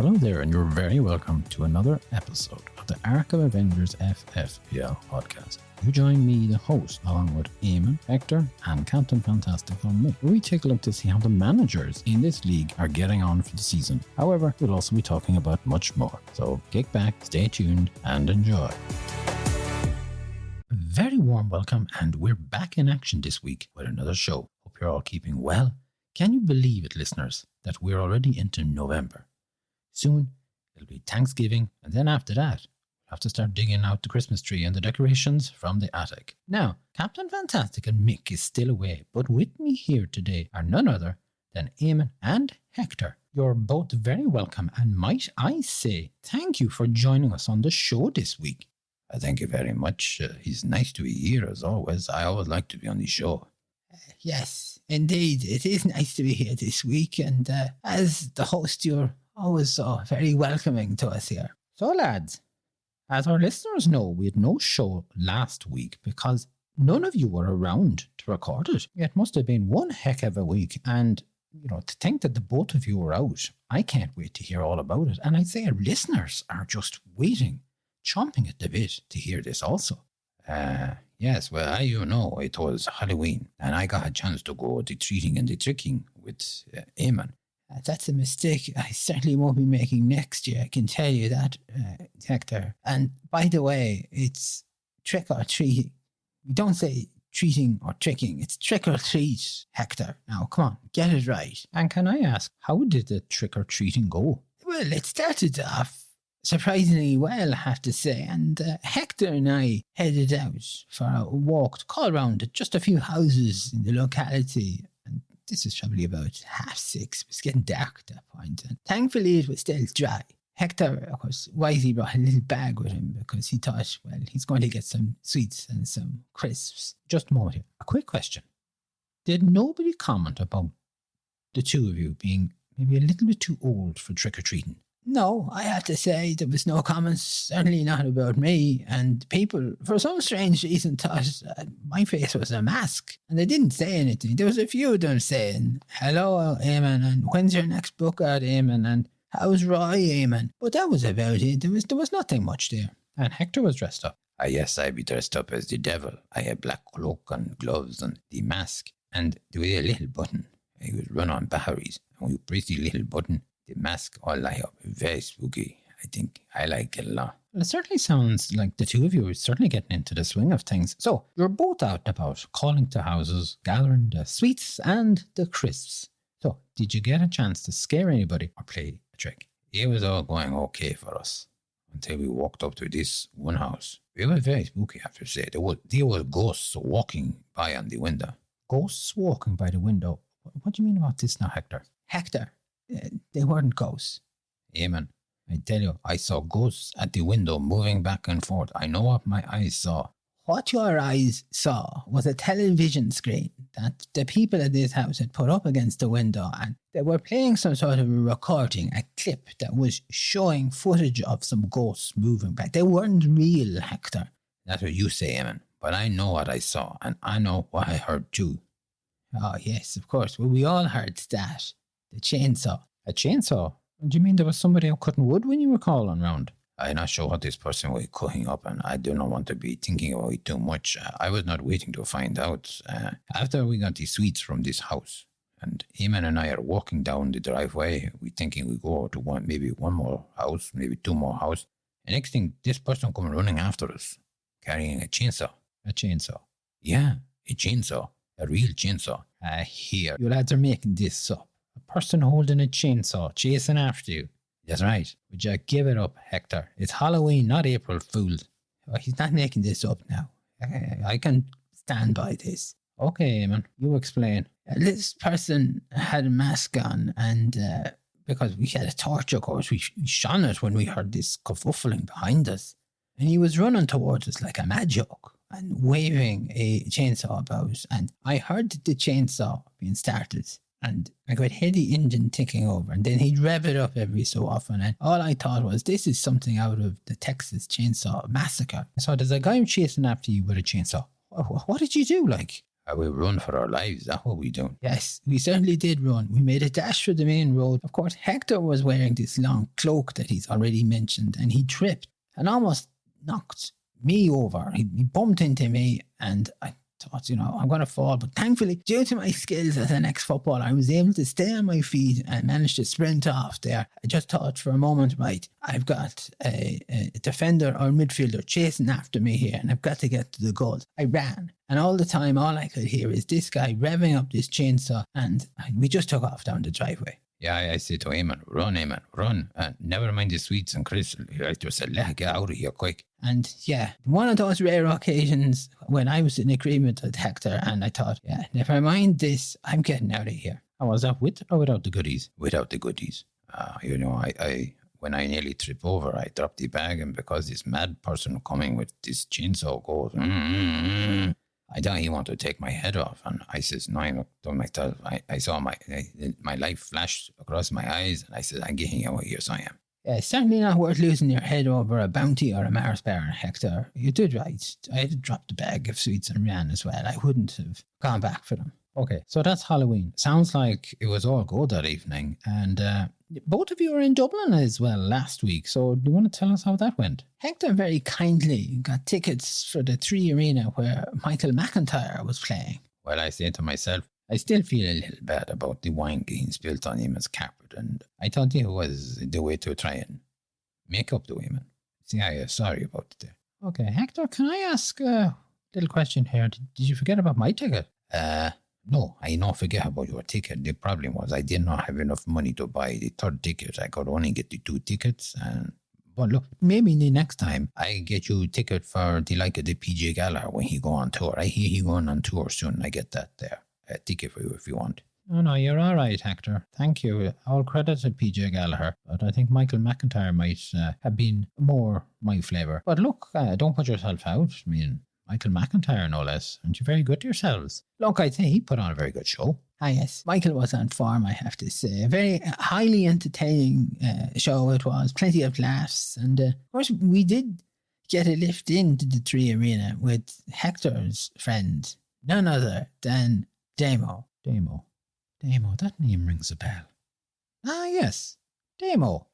Hello there, and you're very welcome to another episode of the Arkham Avengers FFPL podcast. You join me, the host, along with Eamon, Hector, and Captain Fantastic on me, where we take a look to see how the managers in this league are getting on for the season. However, we'll also be talking about much more. So kick back, stay tuned, and enjoy. A very warm welcome, and we're back in action this week with another show. Hope you're all keeping well. Can you believe it, listeners, that we're already into November? Soon, it'll be Thanksgiving, and then after that, we'll have to start digging out the Christmas tree and the decorations from the attic. Now, Captain Fantastic and Mick is still away, but with me here today are none other than Eamon and Hector. You're both very welcome, and might I say thank you for joining us on the show this week. Thank you very much. It's nice to be here as always. I always like to be on the show. Yes, indeed. It is nice to be here this week, and as the host, you're always so very welcoming to us here. So, lads, as our listeners know, we had no show last week because none of you were around to record it. It must have been one heck of a week, and to think that the both of you were out, I can't wait to hear all about it. And I'd say our listeners are just waiting, chomping at the bit to hear this also. Yes, well, it was Halloween, and I got a chance to go the treating and the tricking with Eamon. That's a mistake I certainly won't be making next year, I can tell you that, Hector. And by the way, it's trick or treat. We don't say treating or tricking, it's trick or treat, Hector. Now, come on, get it right. And can I ask, how did the trick or treating go? Well, it started off surprisingly well, I have to say, and Hector and I headed out for a walk to call around just a few houses in the locality. This was probably about 6:30. It was getting dark at that point, and thankfully it was still dry. Hector, of course, wisely brought a little bag with him because he thought, well, he's going to get some sweets and some crisps. Just a moment here. A quick question. Did nobody comment about the two of you being maybe a little bit too old for trick-or-treating? No, I have to say there was no comments, certainly not about me, and people, for some strange reason, thought my face was a mask, and they didn't say anything. There was a few of them saying, hello, Eamon, and when's your next book out, Eamon, and how's Roy, Eamon? But that was about it. There was nothing much there. And Hector was dressed up. Yes, I be dressed up as the devil. I had black cloak and gloves and the mask, and there was a little button. I would run on batteries, and we press the little button. The mask all light up. Very spooky. I think I like it a lot. Well, it certainly sounds like the two of you are certainly getting into the swing of things. So, you're both out and about, calling to houses, gathering the sweets and the crisps. So, did you get a chance to scare anybody or play a trick? It was all going okay for us until we walked up to this one house. It was very spooky, I have to say. There were ghosts walking by on the window. Ghosts walking by the window? What do you mean about this now, Hector? Hector, they weren't ghosts. Eamon, I tell you, I saw ghosts at the window moving back and forth. I know what my eyes saw. What your eyes saw was a television screen that the people at this house had put up against the window, and they were playing some sort of a recording, a clip that was showing footage of some ghosts moving back. They weren't real, Hector. That's what you say, Eamon, but I know what I saw, and I know what I heard too. Oh, yes, of course. Well, we all heard that. The chainsaw. A chainsaw? Do you mean there was somebody out cutting wood when you were calling round? I'm not sure what this person was cooking up, and I do not want to be thinking about it too much. I was not waiting to find out. After we got the sweets from this house, and Eamon and I are walking down the driveway, we thinking we go to maybe one more house, maybe two more houses. And next thing, this person come running after us, carrying a chainsaw. A chainsaw? Yeah, a chainsaw. A real chainsaw. Here. You lads are making this up. A person holding a chainsaw, chasing after you. That's right. Would you give it up, Hector? It's Halloween, not April Fool's. Oh, he's not making this up now. I can stand by this. Okay, Eamon, you explain. This person had a mask on, and because we had a torch, of course, we shone it when we heard this kerfuffling behind us. And he was running towards us like a mad joke and waving a chainsaw about. And I heard the chainsaw being started, and I could hear the engine ticking over, and then he'd rev it up every so often. And all I thought was, this is something out of the Texas Chainsaw Massacre. So there's a guy chasing after you with a chainsaw. What did you do, like? We run for our lives. That's what we do. Yes, we certainly did run. We made a dash for the main road. Of course, Hector was wearing this long cloak that he's already mentioned, and he tripped and almost knocked me over. He bumped into me, and I thought, I'm going to fall. But thankfully, due to my skills as an ex-footballer, I was able to stay on my feet and managed to sprint off there. I just thought for a moment, right, I've got a defender or midfielder chasing after me here, and I've got to get to the goal. I ran, and all the time, all I could hear is this guy revving up this chainsaw, and we just took off down the driveway. Yeah, I said to Eamon, run. Never mind the sweets and Chris. I just said, get out of here quick. And yeah, one of those rare occasions when I was in agreement with Hector, and I thought, yeah, never mind this, I'm getting out of here. Oh, was that with or without the goodies? Without the goodies. I when I nearly tripped over, I dropped the bag, and because this mad person coming with this chainsaw goes, I thought he wanted to take my head off, and I says, no, I don't myself. I saw my life flash across my eyes, and I said, I'm getting out of here, so I am. Yeah, it's certainly not worth losing your head over a bounty or a Mars bar, Hector. You did right. I had to drop the bag of sweets and ran as well. I wouldn't have gone back for them. Okay, so that's Halloween. Sounds like it was all good that evening, and both of you were in Dublin as well last week, so do you want to tell us how that went? Hector very kindly got tickets for the 3 Arena where Michael McIntyre was playing. Well, I said to myself, I still feel a little bad about the wine getting spilled on Eamon's carpet, and I thought it was the way to try and make up to Eamon. See, I am sorry about it there. Okay, Hector, can I ask a little question here? Did you forget about my ticket? No, I don't forget about your ticket. The problem was I did not have enough money to buy the 3rd ticket. I could only get the 2 tickets. But look, maybe the next time I get you a ticket for the like of the PJ Gallagher when he go on tour. I hear he going on tour soon. I get that there. A ticket for you if you want. No, you're all right, Hector. Thank you. All credit to PJ Gallagher, but I think Michael McIntyre might have been more my flavour. But look, don't put yourself out. I mean, Michael McIntyre, no less. Aren't you very good to yourselves? Look, I'd say he put on a very good show. Ah, yes. Michael was on form, I have to say. A very highly entertaining show it was. Plenty of laughs. And, of course, we did get a lift into the 3 Arena with Hector's friend, none other than Damo. Damo, that name rings a bell. Ah, yes. Damo.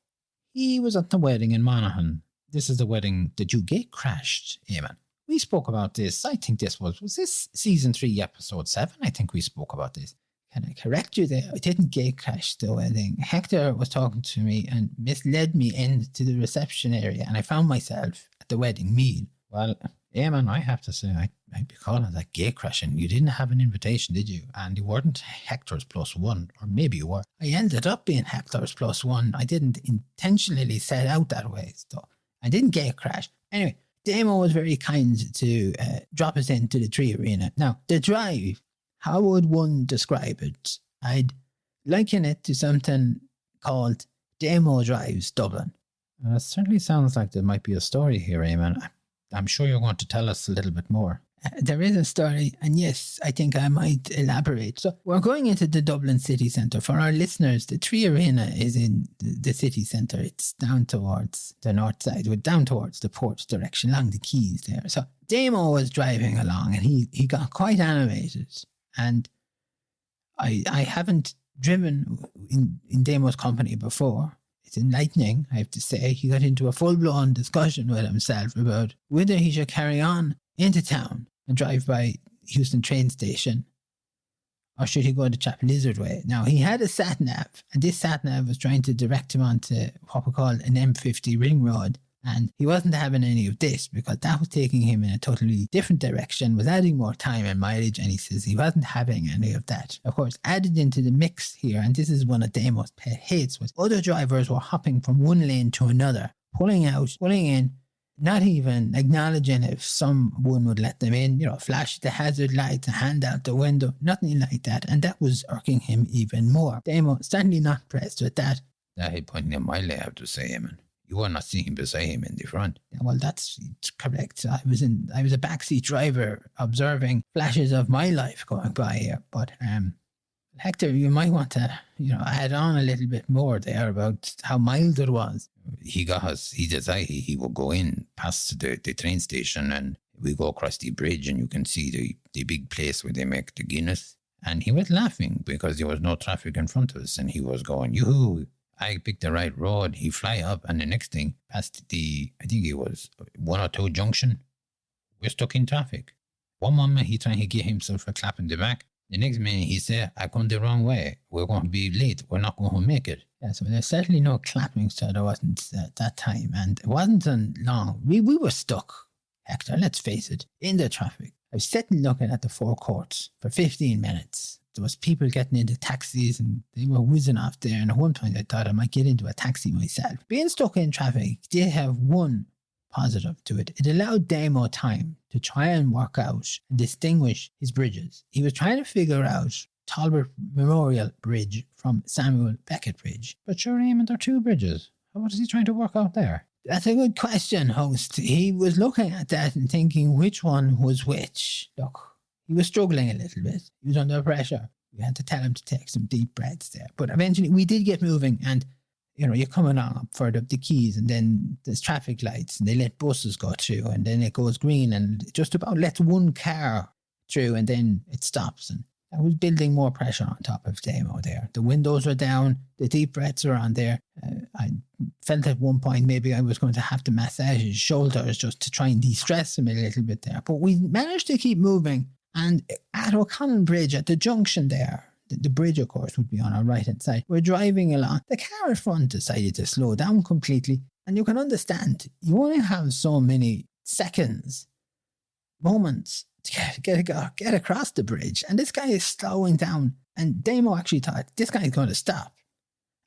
He was at the wedding in Monaghan. This is the wedding that you gate crashed, Eamon. We spoke about this. I think this was this season 3, episode 7? I think we spoke about this. Can I correct you there? I didn't gate crash the wedding. Hector was talking to me and misled me into the reception area, and I found myself at the wedding meal. Well, Eamon, I have to say, I'd be calling that gate crashing. You didn't have an invitation, did you? And you weren't Hector's +1, or maybe you were. I ended up being Hector's +1. I didn't intentionally set out that way, so I didn't gate crash. Anyway, Damo was very kind to drop us into the 3 Arena. Now, the drive, how would one describe it? I'd liken it to something called Damo Drives Dublin. It certainly sounds like there might be a story here, Eamon. I'm sure you're going to tell us a little bit more. There is a story, and yes, I think I might elaborate. So we're going into the Dublin city centre. For our listeners, the 3 Arena is in the city centre. It's down towards the north side, down towards the port direction, along the quays there. So Damo was driving along, and he got quite animated. And I haven't driven in Damo's company before. It's enlightening, I have to say. He got into a full-blown discussion with himself about whether he should carry on into town and drive by Houston train station, or should he go the Chapel Lizard way? Now, he had a sat-nav, and this sat-nav was trying to direct him onto what we call an M50 ring road, and he wasn't having any of this because that was taking him in a totally different direction, was adding more time and mileage, and he says he wasn't having any of that. Of course, added into the mix here, and this is one of Damo's pet hates, was other drivers were hopping from one lane to another, pulling out, pulling in, not even acknowledging if someone would let them in, flash the hazard lights, hand out the window, nothing like that. And that was irking him even more. Damo certainly not impressed with that. That he pointing a mile, I have to say, Eamon. You were not seeing beside him in the front. Well, that's correct. I was a backseat driver observing flashes of my life going by here. But Hector, you might want to, add on a little bit more there about how mild it was. He decided he would go in past the train station, and we go across the bridge and you can see the big place where they make the Guinness. And he was laughing because there was no traffic in front of us. And he was going, yoo-hoo, I picked the right road. He fly up and the next thing, past I think it was 102 junction, we're stuck in traffic. One moment he trying to get himself a clap in the back. The next minute he said, I come the wrong way. We're going to be late. We're not going to make it. Yeah, so there's certainly no clapping, so there wasn't that time. And it wasn't long. We were stuck, Hector, let's face it, in the traffic. I was sitting looking at the forecourts for 15 minutes. There was people getting into taxis and they were whizzing off there. And at one point I thought I might get into a taxi myself. Being stuck in traffic did have one positive to it. It allowed Damo time to try and work out and distinguish his bridges. He was trying to figure out Talbot Memorial Bridge from Samuel Beckett Bridge. But sure, Eamon, there are two bridges. What is he trying to work out there? That's a good question, host. He was looking at that and thinking which one was which. Look, he was struggling a little bit. He was under pressure. We had to tell him to take some deep breaths there. But eventually we did get moving and, you know, you're coming on up for the keys and then there's traffic lights and they let buses go through and then it goes green and it just about lets one car through and then it stops. And I was building more pressure on top of Damo there. The windows were down, the deep breaths were on there. I felt at one point maybe I was going to have to massage his shoulders just to try and de-stress him a little bit there. But we managed to keep moving. And at O'Connell Bridge, at the junction there, the bridge, of course, would be on our right-hand side. We're driving along. The car in front decided to slow down completely. And you can understand, you only have so many seconds, moments to get across the bridge. And this guy is slowing down. And Damo actually thought, this guy's going to stop.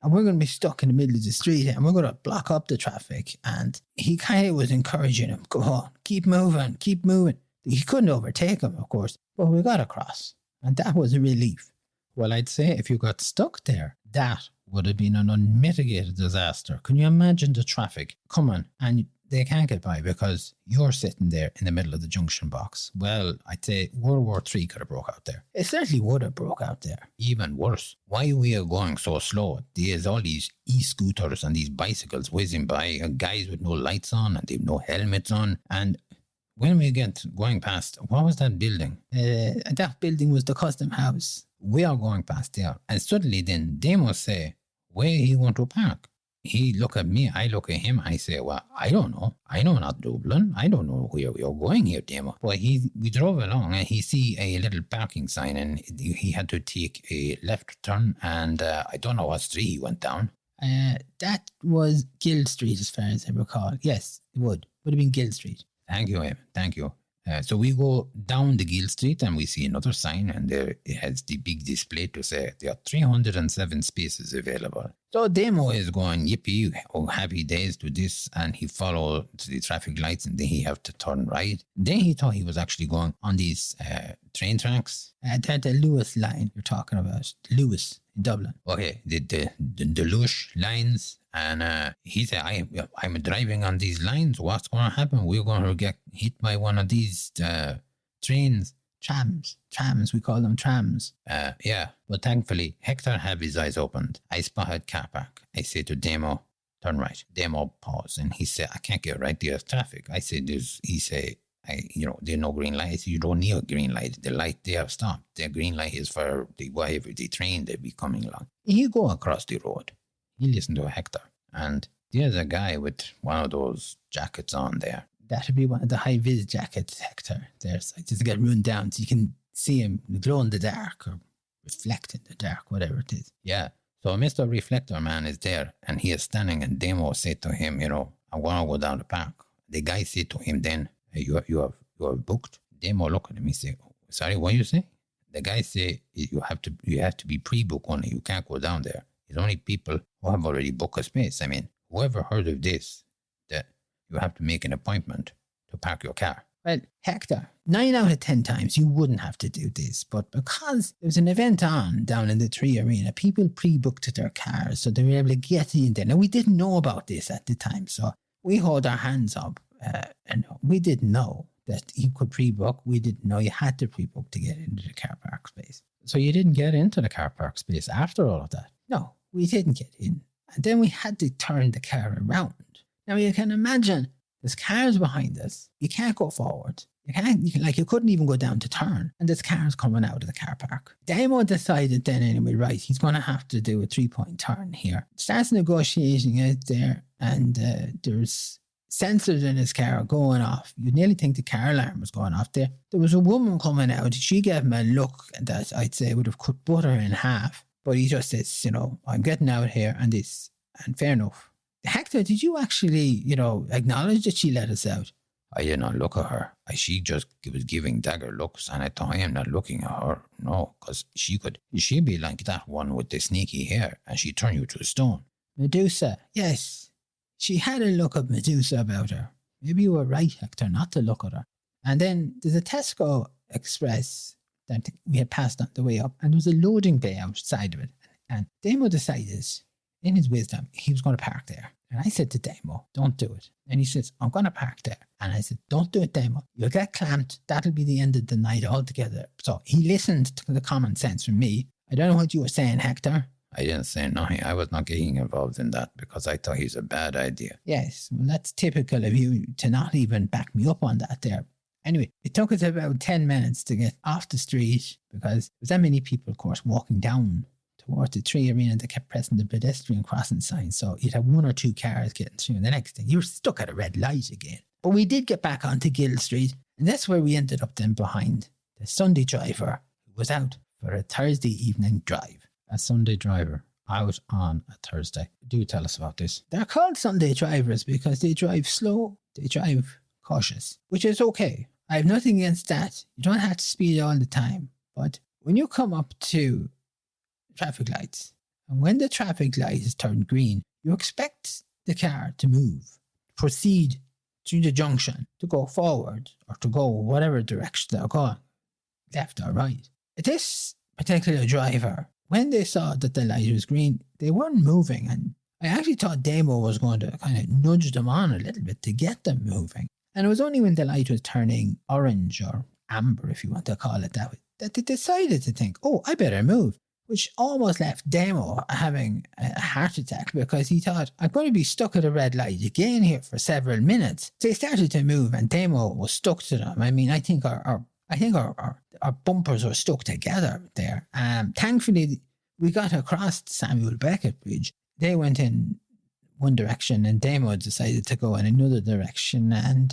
And we're going to be stuck in the middle of the street and we're going to block up the traffic. And he kind of was encouraging him, go on, keep moving, keep moving. He couldn't overtake him, of course, but we got across. And that was a relief. Well, I'd say if you got stuck there, that would have been an unmitigated disaster. Can you imagine the traffic coming and they can't get by because you're sitting there in the middle of the junction box? Well, I'd say World War III could have broke out there. It certainly would have broke out there. Even worse, why we are going so slow? There's all these e-scooters and these bicycles whizzing by, guys with no lights on and they've no helmets on. And when we get going past, what was that building? That building was the custom house. We are going past there. And suddenly then Damo say, where he want to park? He look at me, I look at him, I say, well, I don't know. I know not Dublin. I don't know where you're going here, Damo. But we drove along and he see a little parking sign and he had to take a left turn and I don't know what street he went down. That was Guild Street as far as I recall. Yes, it would have been Guild Street. Thank you, Eamon. Thank you. So we go down the Gill Street and we see another sign and there it has the big display to say there are 307 spaces available. So Damo is going, yippee, oh, happy days to this, and he followed the traffic lights and then he have to turn right. Then he thought he was actually going on these train tracks. The Lewis line you're talking about, Lewis in Dublin. Okay, the Lewis lines. And he said, I'm driving on these lines. What's going to happen? We're going to get hit by one of these trains. Trams, we call them trams. Yeah, but thankfully, Hector had his eyes opened. I spotted car park. I say to Damo, turn right. Damo paused and he said, I can't get right, there's traffic. I said, there's no green lights. You don't need a green light. The light they have stopped. The green light is for the train that be coming along. You go across the road. You listen to Hector, and there's a guy with one of those jackets on there. That'd be one of the high-vis jackets, Hector. There's just get run down so you can see him glow in the dark or reflect in the dark, whatever it is. Yeah. So Mr. Reflector Man is there, and he is standing, and Damo said to him, I want to go down the park. The guy said to him then, hey, you have booked? Damo look at him, he said, sorry, what you say? The guy say, you have to be pre-booked only. You can't go down there. It's only people who have already booked a space. I mean, whoever heard of this, that you have to make an appointment to park your car. Well, Hector, 9 out of 10 times you wouldn't have to do this, but because there was an event on down in the Tree Arena, people pre-booked their cars, so they were able to get in there. Now, we didn't know about this at the time, so we hold our hands up, and we didn't know that you could pre-book. We didn't know you had to pre-book to get into the car park space. So you didn't get into the car park space after all of that? No, we didn't get in. And then we had to turn the car around. Now you can imagine there's cars behind us. You can't go forward. You couldn't even go down to turn. And there's cars coming out of the car park. Damo decided then anyway, right, he's going to have to do a 3-point turn here. Starts negotiating it there, and there's sensors in his car going off. You'd nearly think the car alarm was going off there. There was a woman coming out. She gave him a look that I'd say would have cut butter in half. But he just says, I'm getting out here and this. And fair enough. Hector, did you actually, acknowledge that she let us out? I did not look at her. She just was giving dagger looks, and I thought, I am not looking at her. No, because she'd be like that one with the sneaky hair, and she'd turn you to a stone. Medusa, yes. She had a look of Medusa about her. Maybe you were right, Hector, not to look at her. And then there's a Tesco Express that we had passed on the way up, and there was a loading bay outside of it. And Damo decided, in his wisdom, he was going to park there. And I said to Damo, don't do it. And he says, I'm going to park there. And I said, don't do it, Damo. You'll get clamped. That'll be the end of the night altogether. So he listened to the common sense from me. I don't know what you were saying, Hector. I didn't say nothing. I was not getting involved in that because I thought he's a bad idea. Yes, well, that's typical of you to not even back me up on that there. Anyway, it took us about 10 minutes to get off the street because there's that many people, of course, walking down towards the 3 Arena. They kept pressing the pedestrian crossing sign. So you'd have 1 or 2 cars getting through. And the next thing, you were stuck at a red light again. But we did get back onto Gill Street. And that's where we ended up then behind the Sunday driver who was out for a Thursday evening drive. A Sunday driver out on a Thursday. Do tell us about this. They're called Sunday drivers because they drive slow. They drive cautious, which is okay. I have nothing against that. You don't have to speed all the time. But when you come up to traffic lights, and when the traffic light is turned green, you expect the car to move, proceed through the junction, to go forward or to go whatever direction they're going, left or right. This particular driver, when they saw that the light was green, they weren't moving. And I actually thought Damo was going to kind of nudge them on a little bit to get them moving. And it was only when the light was turning orange or amber, if you want to call it that way, that they decided to think, oh, I better move, which almost left Damo having a heart attack because he thought, I'm going to be stuck at a red light again here for several minutes. So he started to move and Damo was stuck to them. I mean, I think our bumpers were stuck together there. Thankfully, we got across the Samuel Beckett Bridge. They went in one direction and Damo decided to go in another direction. And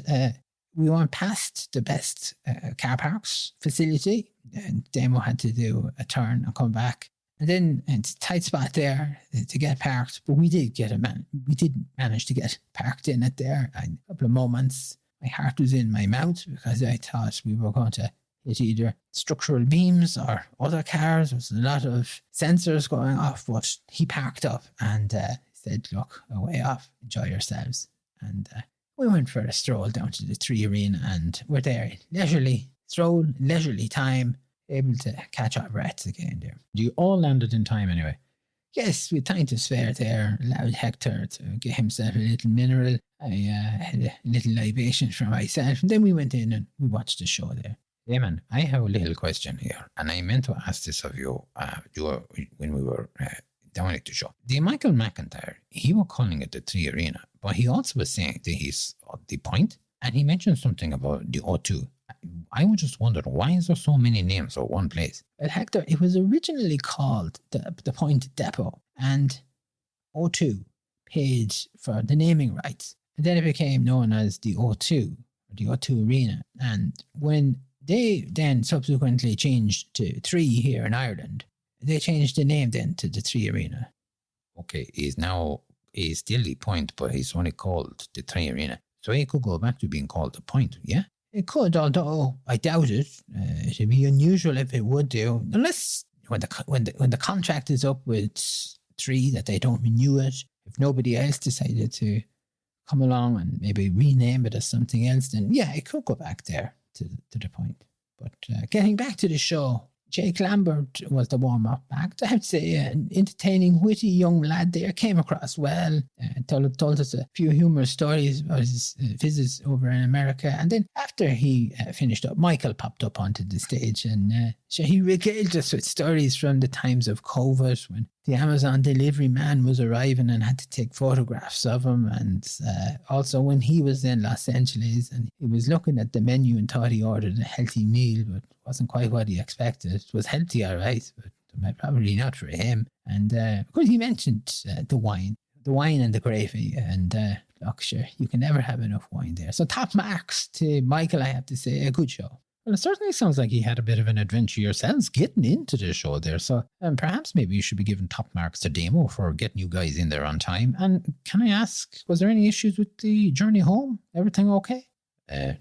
we went past the best car parks facility. And Damo had to do a turn and come back. And then it's a tight spot there to get parked. But we did manage to get parked in it there. And a couple of moments, my heart was in my mouth because I thought we were going to hit either structural beams or other cars. There was a lot of sensors going off, but he parked up and said, look, away off, enjoy yourselves. And we went for a stroll down to the 3 Arena and we're there. Leisurely time, able to catch our breaths again there. You all landed in time anyway. Yes, we had time to spare there. Allowed Hector to get himself a little mineral. I had a little libation for myself. And then we went in and we watched the show there. Eamon, I have a little question here, and I meant to ask this of you when we were down at the show. The Michael McIntyre, he was calling it the 3 Arena, but he also was saying that he's the point, and he mentioned something about the O2. I was just wondering, why is there so many names of one place? Well, Hector, it was originally called the Point Depot, and O2 paid for the naming rights. And then it became known as the O2, or the O2 Arena. And when they then subsequently changed to 3 here in Ireland, they changed the name then to the 3 Arena. Okay, he's still the Point, but he's only called the 3 Arena. So he could go back to being called the Point, yeah? It could, although I doubt it. It'd be unusual if it would do, unless when the contract is up with 3 that they don't renew it. If nobody else decided to come along and maybe rename it as something else, then yeah, it could go back there to the Point. But getting back to the show, Jake Lambert was the warm-up act. I have to say, an entertaining, witty young lad there, came across well, told us a few humorous stories about his visits over in America. And then after he finished up, Michael popped up onto the stage and So he regaled us with stories from the times of COVID when the Amazon delivery man was arriving and had to take photographs of him. And also when he was in Los Angeles and he was looking at the menu and thought he ordered a healthy meal, but it wasn't quite what he expected. It was healthy, all right, but probably not for him. And of course he mentioned the wine and the gravy. And look, sure, you can never have enough wine there. So top marks to Michael, I have to say, a good show. Well, it certainly sounds like he had a bit of an adventure yourselves getting into the show there. So perhaps maybe you should be giving top marks to Damo for getting you guys in there on time. And can I ask, was there any issues with the journey home? Everything okay?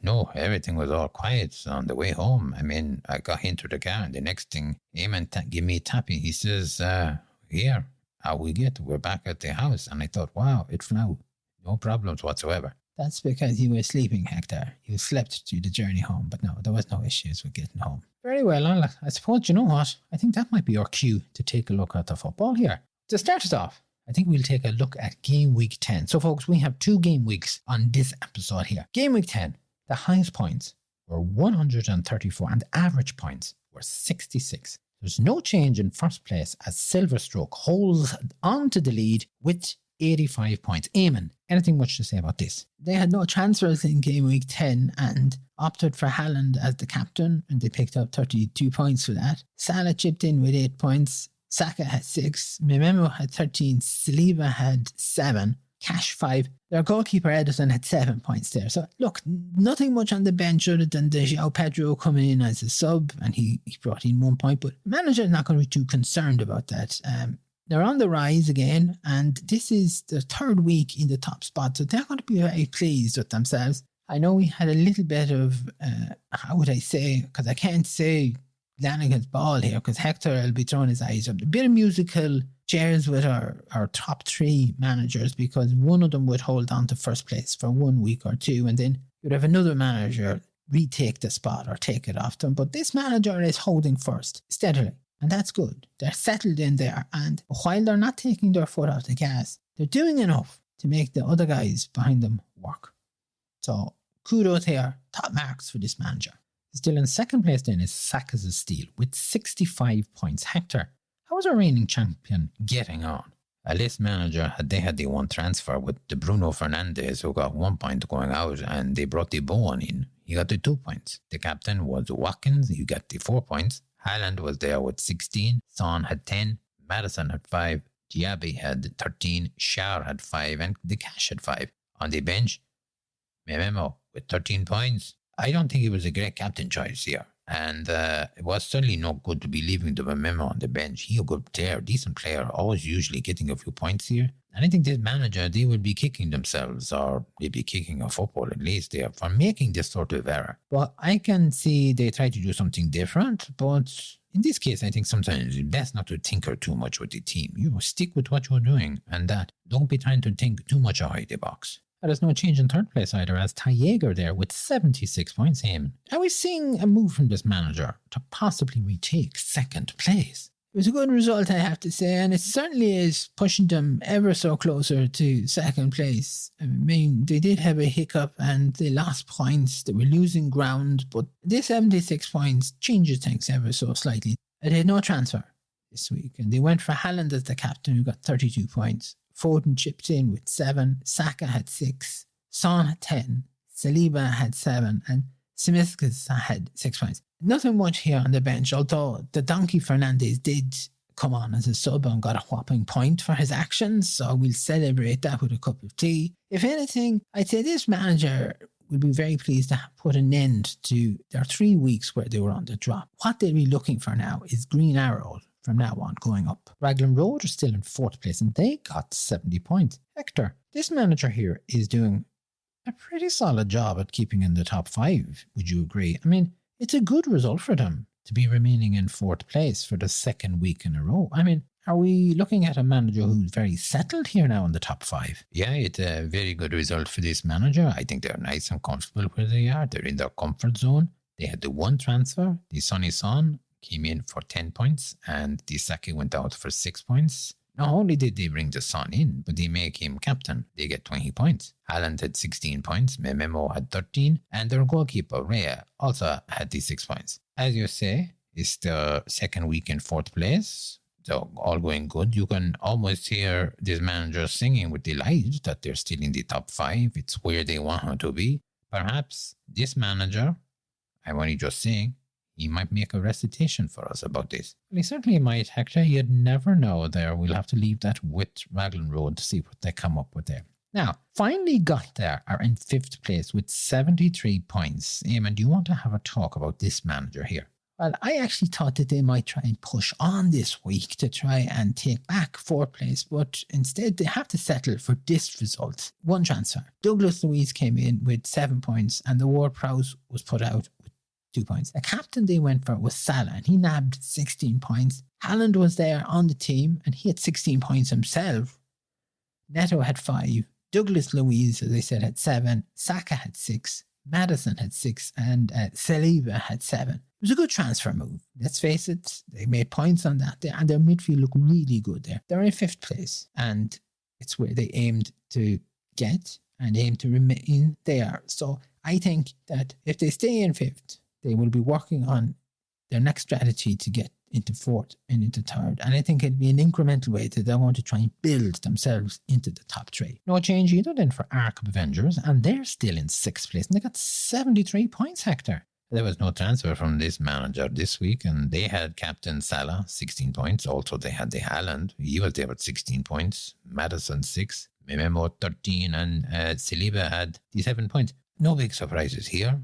No, everything was all quiet on the way home. I mean, I got into the car and the next thing, Eamon give me a tapping. He says, here, how we get? We're back at the house. And I thought, wow, it flew. No problems whatsoever. That's because you were sleeping, Hector. You slept through the journey home, but no, there was no issues with getting home. Very well, I suppose, you know what? I think that might be our cue to take a look at the football here. To start us off, I think we'll take a look at Game Week 10. So, folks, we have 2 game weeks on this episode here. Game Week 10, the highest points were 134 and the average points were 66. There's no change in first place as Silverstroke holds on to the lead with 85 points. Eamon, anything much to say about this? They had no transfers in Game Week 10 and opted for Haaland as the captain, and they picked up 32 points for that. Salah chipped in with 8 points. Saka had 6. Mememo had 13. Saliba had 7. Cash 5. Their goalkeeper Edison had 7 points there. So look, nothing much on the bench other than the João Pedro coming in as a sub, and he brought in 1 point, but the manager's not going to be too concerned about that. They're on the rise again, and this is the 3rd week in the top spot, so they're going to be very pleased with themselves. I know we had a little bit of, how would I say, because I can't say Lanigan's ball here, because Hector will be throwing his eyes up. A bit of musical chairs with our top 3 managers, because one of them would hold on to first place for 1 week or 2, and then you'd have another manager retake the spot or take it off them. But this manager is holding first, steadily. And that's good. They're settled in there. And while they're not taking their foot off the gas, they're doing enough to make the other guys behind them work. So kudos here. Top marks for this manager. Still in second place then is Saka's Steel with 65 points. Hector, how is our reigning champion getting on? This manager, they had the 1 transfer with the Bruno Fernandes, who got 1 point going out, and they brought the Bowen in. He got the 2 points. The captain was Watkins. He got the 4 points. Haaland was there with 16, Son had 10, Madison had 5, Diaby had 13, Schär had 5, and the Cash had 5. On the bench, Mememo with 13 points. I don't think he was a great captain choice here. And it was certainly not good to be leaving the Mememo on the bench. He a good player, decent player, always usually getting a few points here. And I think this manager, they will be kicking themselves, or they'll be kicking a football at least there, for making this sort of error. Well, I can see they try to do something different, but in this case, I think sometimes it's best not to tinker too much with the team. You stick with what you're doing, and that don't be trying to think too much outside the box. There's no change in third place either, as Ty Jaeger there with 76 points. Are we seeing a move from this manager to possibly retake second place? It was a good result, I have to say, and it certainly is pushing them ever so closer to second place. I mean, they did have a hiccup and they lost points. They were losing ground, but this 76 points changes things ever so slightly. They had no transfer this week, and they went for Haaland as the captain, who got 32 points. Foden chipped in with 7, Saka had 6, Son had 10, Saliba had 7, and Tsimikas had 6 points. Nothing much here on the bench, although the Donkey Fernandes did come on as a sub and got a whopping point for his actions, so we'll celebrate that with a cup of tea. If anything, I'd say this manager will be very pleased to put an end to their 3 weeks where they were on the drop. What they'll be looking for now is green arrows from now on going up. Raglan Road are still in 4th place and they got 70 points. Hector, this manager here is doing a pretty solid job at keeping in the top 5. Would you agree? I mean, it's a good result for them to be remaining in 4th place for the 2nd week in a row. I mean, are we looking at a manager who's very settled here now in the top 5? Yeah, it's a very good result for this manager. I think they're nice and comfortable where they are. They're in their comfort zone. They had the 1 transfer, the Sonny Son came in for 10 points and the Saki went out for 6 points. Not only did they bring the Son in, but they make him captain. They get 20 points. Haaland had 16 points, Mememo had 13, and their goalkeeper, Rea, also had the 6 points. As you say, It's the second week in fourth place. So all going good. You can almost hear this manager singing with delight that they're still in the top 5. It's where they want her to be. Perhaps this manager, I'm only just saying, he might make a recitation for us about this. Well, he certainly might, Hector. You'd never know there. We'll have to leave that with Raglan Road to see what they come up with there. Now, finally got there are in 5th place with 73 points. Eamon, do you want to have a talk about this manager here? Well, I actually thought that they might try and push on this week to try and take back 4th place, but instead they have to settle for this result. One transfer. Douglas Luiz came in with 7 points and the Ward-Prowse was put out with 2 points. The captain they went for was Salah and he nabbed 16 points. Haaland was there on the team and he had 16 points himself. Neto had 5. Douglas Luiz, as I said, had 7. Saka had 6. Maddison had 6 and Saliba had 7. It was a good transfer move. Let's face it, they made points on that and their midfield looked really good there. They're in 5th place and it's where they aimed to get and aim to remain there. So I think that if they stay in 5th, they will be working on their next strategy to get into 4th and into 3rd. And I think it'd be an incremental way that they're going to try and build themselves into the top 3. No change either then for Arkham Avengers, and they're still in 6th place. And they got 73 points, Hector. There was no transfer from this manager this week, and they had Captain Salah, 16 points. Also, they had the Haaland. He was there with 16 points. Maddison, 6. Mememo, 13. And Saliba had 7 points. No big surprises here.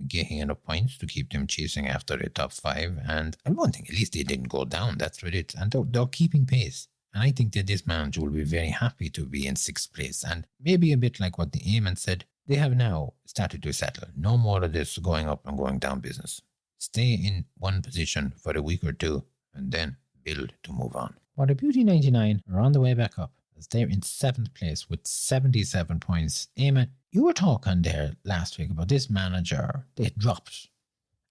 Getting enough points to keep them chasing after the top 5. And one thing, at least they didn't go down. That's what it is. And they're keeping pace. And I think that this manager will be very happy to be in 6th place. And maybe a bit like what the Eamon said, they have now started to settle. No more of this going up and going down business. Stay in one position for a week or two and then build to move on. Well, the Beauty 99 are on the way back up as they're in 7th place with 77 points. Eamon, you were talking there last week about this manager. They dropped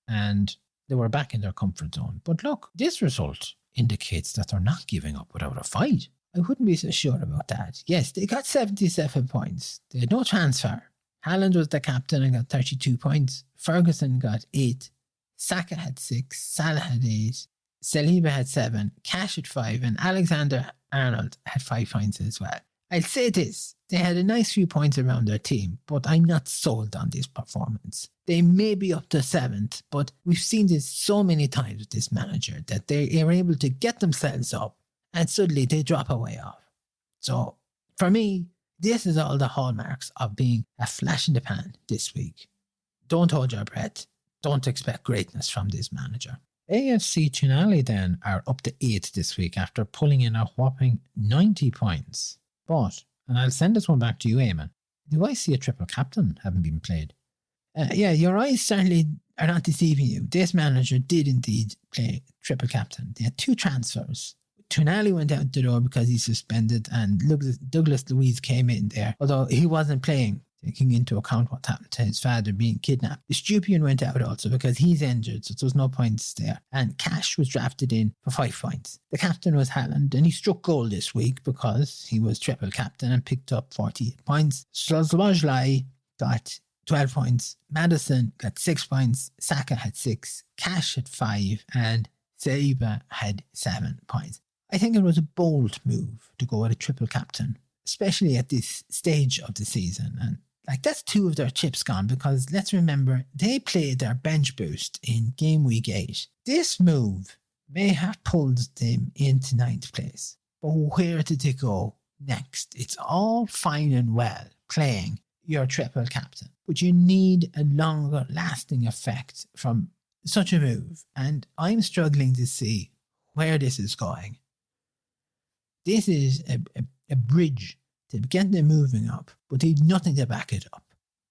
and they were back in their comfort zone. But look, this result indicates that they're not giving up without a fight. I wouldn't be so sure about that. Yes, they got 77 points. They had no transfer. Haaland was the captain and got 32 points. Ferguson got 8. Saka had 6. Salah had 8. Saliba had 7. Cash had 5. And Alexander-Arnold had 5 points as well. I'll say this. They had a nice few points around their team, but I'm not sold on this performance. They may be up to 7th, but we've seen this so many times with this manager that they are able to get themselves up and suddenly they drop away off. So, for me, this is all the hallmarks of being a flash in the pan this week. Don't hold your breath. Don't expect greatness from this manager. AFC Chinali then are up to 8th this week after pulling in a whopping 90 points. But, and I'll send this one back to you, Eamon, do I see a triple captain having been played? Yeah, your eyes certainly are not deceiving you. This manager did indeed play triple captain. They had 2 transfers. Tonali went out the door because he's suspended and Douglas Luiz came in there, although he wasn't playing, taking into account what happened to his father being kidnapped. Stupian went out also because he's injured, so there's no points there. And Cash was drafted in for 5 points. The captain was Haaland, and he struck goal this week because he was triple captain and picked up 48 points. Szoboszlai got 12 points. Maddison got 6 points. Saka had 6. Cash had 5. And Saliba had 7 points. I think it was a bold move to go with a triple captain, especially at this stage of the season. And that's 2 of their chips gone because let's remember, they played their bench boost in Gameweek 8. This move may have pulled them into 9th place. But where did they go next? It's all fine and well playing your triple captain, but you need a longer lasting effect from such a move. And I'm struggling to see where this is going. This is a bridge to get them moving up, but they have nothing to back it up.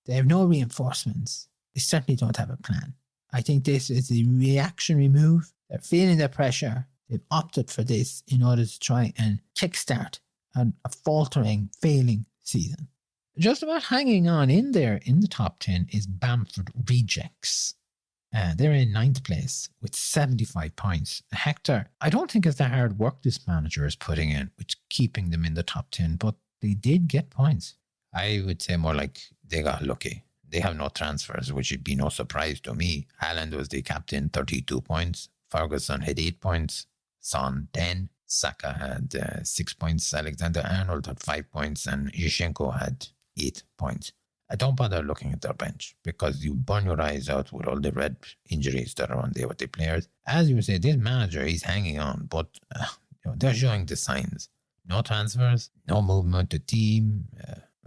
They have no reinforcements. They certainly don't have a plan. I think this is a reactionary move. They're feeling the pressure. They've opted for this in order to try and kickstart a faltering, failing season. Just about hanging on in there in the top 10 is Bamford Rejects. They're in 9th place with 75 points. Hector, I don't think it's the hard work this manager is putting in, which keeping them in the top 10, but they did get points. I would say more like they got lucky. They have no transfers, which would be no surprise to me. Haaland was the captain, 32 points. Ferguson had 8 points. Son, 10. Saka had 6 points. Alexander-Arnold had 5 points. And Zinchenko had 8 points. I don't bother looking at their bench because you burn your eyes out with all the red injuries that are on there with the players. As you say, this manager, he's hanging on, but they're showing the signs. No transfers, no movement to team.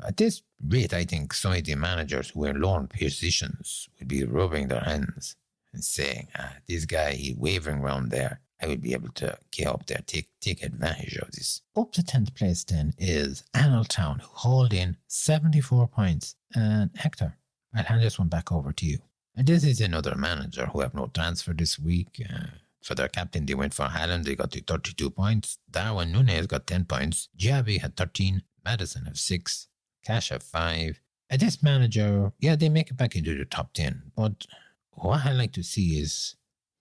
At this rate, I think some of the managers who are low on positions would be rubbing their hands and saying, this guy, he's wavering around there. I would be able to get up there, take advantage of this. Up to 10th place then is Town, who hold in 74 points. And Hector, I'll hand this one back over to you. And this is another manager who have no transfer this week. For their captain, they went for Haaland. They got the 32 points. Darwin Núñez got 10 points. Javi had 13. Madison have 6. Cash have 5. And this manager, yeah, they make it back into the top 10. But what I like to see is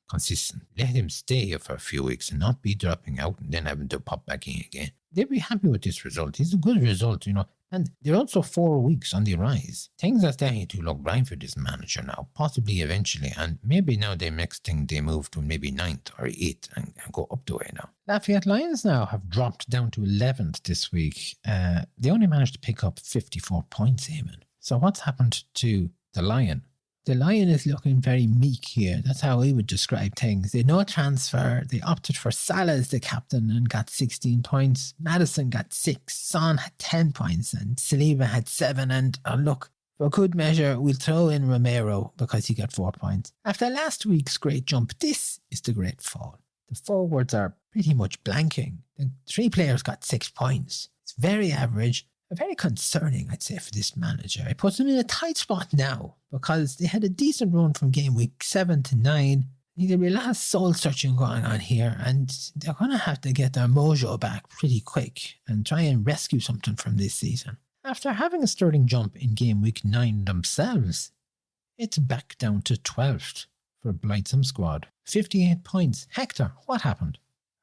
consistent. Let him stay here for a few weeks and not be dropping out and then having to pop back in again. They'll be happy with this result. It's a good result, And they're also 4 weeks on the rise. Things are starting to look bright for this manager now, possibly eventually. And maybe now the next thing they move to maybe 9th or 8th and go up the way now. Lafayette Lions now have dropped down to 11th this week. They only managed to pick up 54 points, Eamon. So what's happened to the Lion? The Lion is looking very meek here. That's how we would describe things. They no transfer. They opted for Salah as the captain and got 16 points. Madison got 6. Son had 10 points and Saliba had 7. And look, for good measure, we'll throw in Romero because he got 4 points. After last week's great jump, this is the great fall. The forwards are pretty much blanking. The 3 players got 6 points. It's very average. Very concerning, I'd say, for this manager. It puts them in a tight spot now because they had a decent run from game week 7 to 9. There'll be a lot of soul searching going on here, and they're going to have to get their mojo back pretty quick and try and rescue something from this season. After having a sterling jump in game week 9 themselves, it's back down to 12th for a Blightsome squad. 58 points. Hector, what happened?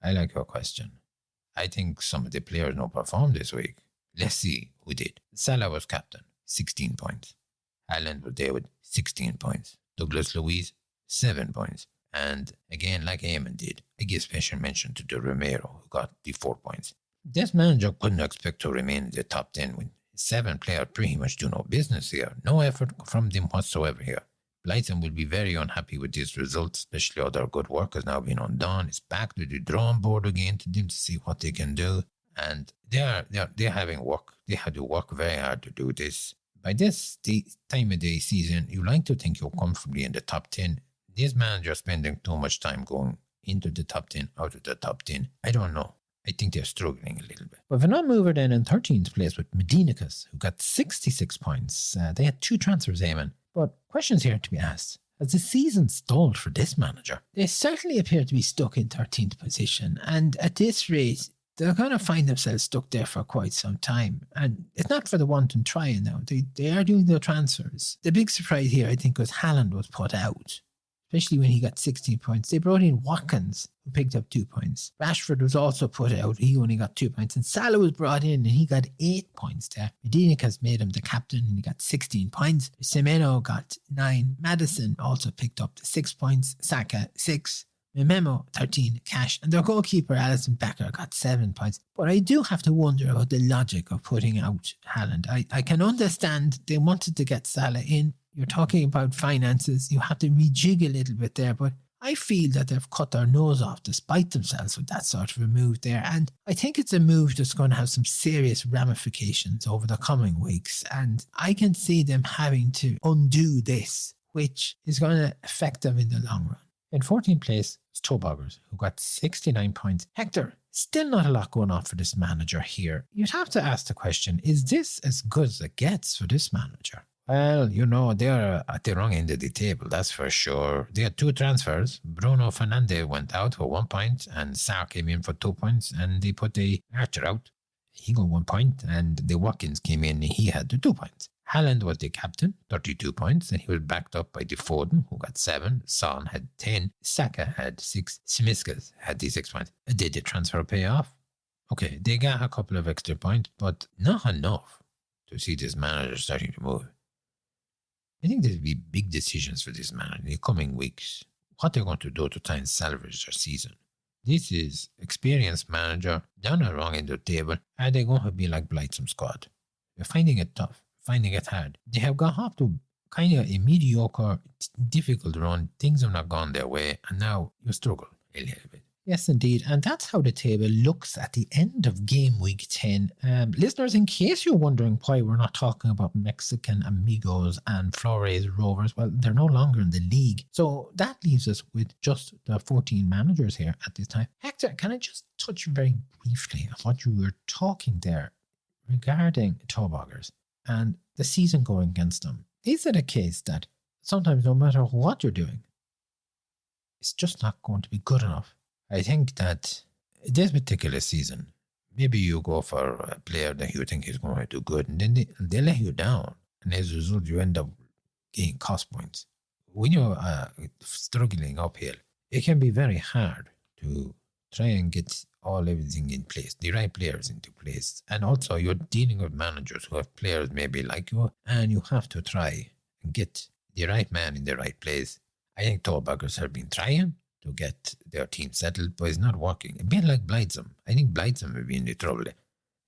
I like your question. I think some of the players not performed this week. Let's see who did. Salah was captain, 16 points. Haaland was there with 16 points. Douglas Luiz, 7 points. And again, like Eamon did, I give special mention to the Romero, who got the 4 points. This manager couldn't expect to remain in the top 10 when 7 players pretty much do no business here. No effort from them whatsoever here. Blyton will be very unhappy with this result, especially all their good work has now been undone. It's back to the drawing board again to them to see what they can do. And they're having work. They had to work very hard to do this. By this time of the season, you like to think you're comfortably in the top 10. This manager spending too much time going into the top 10, out of the top 10. I don't know. I think they're struggling a little bit. But Van Mover then in 13th place with Medinicus, who got 66 points. They had 2 transfers, Eamon. But questions here to be asked. Has the season stalled for this manager? They certainly appear to be stuck in 13th position. And at this rate, they're going to find themselves stuck there for quite some time. And it's not for the wanton trying now. They are doing their transfers. The big surprise here, I think, was Haaland was put out, especially when he got 16 points. They brought in Watkins, who picked up 2 points. Rashford was also put out. He only got 2 points. And Salah was brought in, and he got 8 points there. Medinicus made him the captain, and he got 16 points. Semeno got 9. Madison also picked up the 6 points. Saka, 6. Memo, 13, Cash, and their goalkeeper, Alisson Becker, got 7 points. But I do have to wonder about the logic of putting out Haaland. I can understand they wanted to get Salah in. You're talking about finances. You have to rejig a little bit there, but I feel that they've cut their nose off to spite themselves with that sort of a move there. And I think it's a move that's going to have some serious ramifications over the coming weeks. And I can see them having to undo this, which is going to affect them in the long run. In 14th place was Toboggers, who got 69 points. Hector, still not a lot going on for this manager here. You'd have to ask the question, is this as good as it gets for this manager? Well, they're at the wrong end of the table, that's for sure. They had 2 transfers. Bruno Fernandes went out for 1 point, and Sarr came in for 2 points, and they put the Archer out. He got 1 point, and the Watkins came in, and he had the 2 points. Haaland was the captain, 32 points, and he was backed up by the Foden, who got 7. Son had 10. Saka had 6. Smiskas had the 6 points. Did the transfer pay off? Okay, they got a couple of extra points, but not enough to see this manager starting to move. I think there'll be big decisions for this man in the coming weeks. What they're going to do to try and salvage their season. This is experienced manager down the wrong end of the table. Are they going to be like Blightsome squad? They're finding it tough, finding it hard. They have got up to kind of a mediocre, difficult run. Things have not gone their way, and now you struggle a little bit. Yes, indeed. And that's how the table looks at the end of game week 10. Listeners, in case you're wondering why we're not talking about Mexican Amigos and Flores Rovers, well, they're no longer in the league. So that leaves us with just the 14 managers here at this time. Hector, can I just touch very briefly on what you were talking there regarding toboggers and the season going against them? Is it a case that sometimes no matter what you're doing, it's just not going to be good enough? I think that this particular season, maybe you go for a player that you think is going to do good, and then they let you down. And as a result, you end up getting cost points. When you're struggling uphill, it can be very hard to try and get everything in place, the right players into place. And also, you're dealing with managers who have players maybe like you, and you have to try and get the right man in the right place. I think toboggers have been trying to get their team settled, but it's not working. A bit like Blightsome. I think Blightsome would be in the trouble.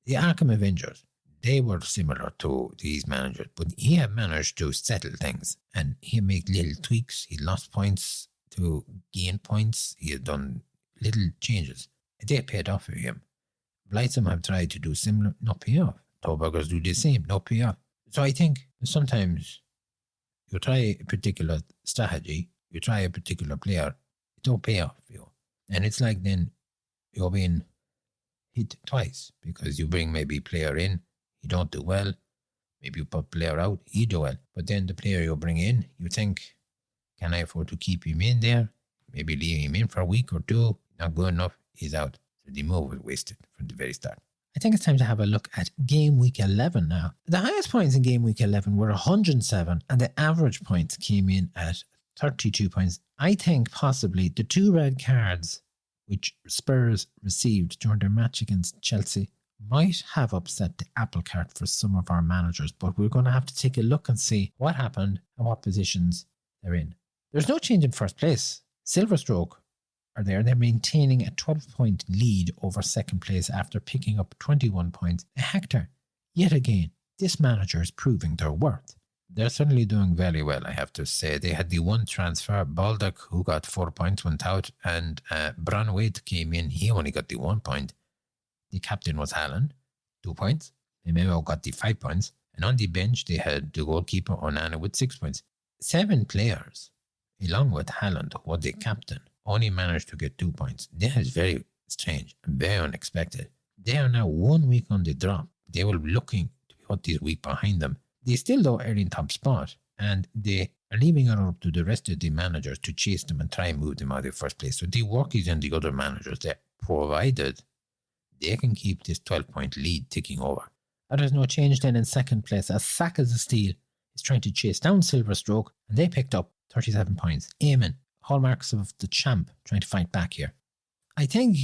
The Arkham Avengers, they were similar to these managers, but he had managed to settle things, and he made little tweaks. He lost points to gain points. He had done little changes. They paid off for him. Blightsome have tried to do similar, not pay off. toboggers do the same, not pay off. So I think sometimes you try a particular strategy, you try a particular player, don't pay off for you. And it's like then you're being hit twice because you bring maybe player in, he don't do well. Maybe you put player out, he do well. But then the player you bring in, you think, can I afford to keep him in there? Maybe leave him in for a week or two. Not good enough, he's out. So the move was wasted from the very start. I think it's time to have a look at game week 11 now. The highest points in game week 11 were 107 and the average points came in at 32 points. I think possibly the 2 red cards which Spurs received during their match against Chelsea might have upset the apple cart for some of our managers, but we're going to have to take a look and see what happened and what positions they're in. There's no change in first place. Silverstroke are there. They're maintaining a 12-point lead over second place after picking up 21 points. Hector, yet again, this manager is proving their worth. They're certainly doing very well, I have to say. They had the one transfer, Baldock, who got 4 points, went out, and Branwaite came in. He only got the 1 point. The captain was Haaland, 2 points. Memo got the 5 points. And on the bench, they had the goalkeeper, Onana, with 6 points. 7 players, along with Haaland, who was the captain, only managed to get 2 points. That is very strange and very unexpected. They are now 1 week on the drop. They were looking to put this week behind them. They still though are in top spot, and they are leaving it up to the rest of the managers to chase them and try and move them out of the first place. So the work is on the other managers there, provided they can keep this 12-point lead ticking over. And there's no change then in second place, as Sackers of Steel is trying to chase down Silverstroke, and they picked up 37 points. Eamon, hallmarks of the champ, trying to fight back here. I think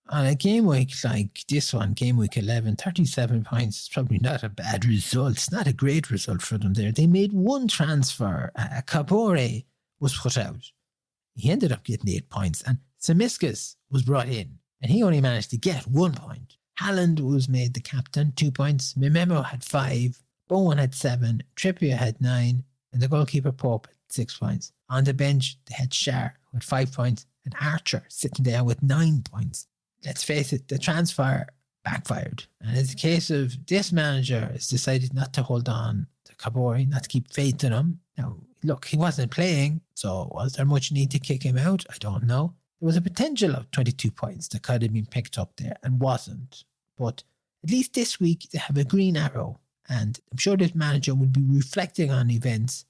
on a game week like this one, game week 11, 37 points is probably not a bad result. It's not a great result for them there. They made one transfer. Kabore was put out. He ended up getting 8 points, and Semiskas was brought in, and he only managed to get 1 point. Haaland was made the captain, 2 points. Mimemo had 5. Bowen had 7. Trippier had 9. And the goalkeeper Pope had 6 points. On the bench, they had Schär with 5 points, and Archer sitting there with 9 points. Let's face it, the transfer backfired. And it's a case of this manager has decided not to hold on to Kabore, not to keep faith in him. Now, look, he wasn't playing, so was there much need to kick him out? I don't know. There was a potential of 22 points that could have been picked up there and wasn't. But at least this week, they have a green arrow. And I'm sure this manager will be reflecting on events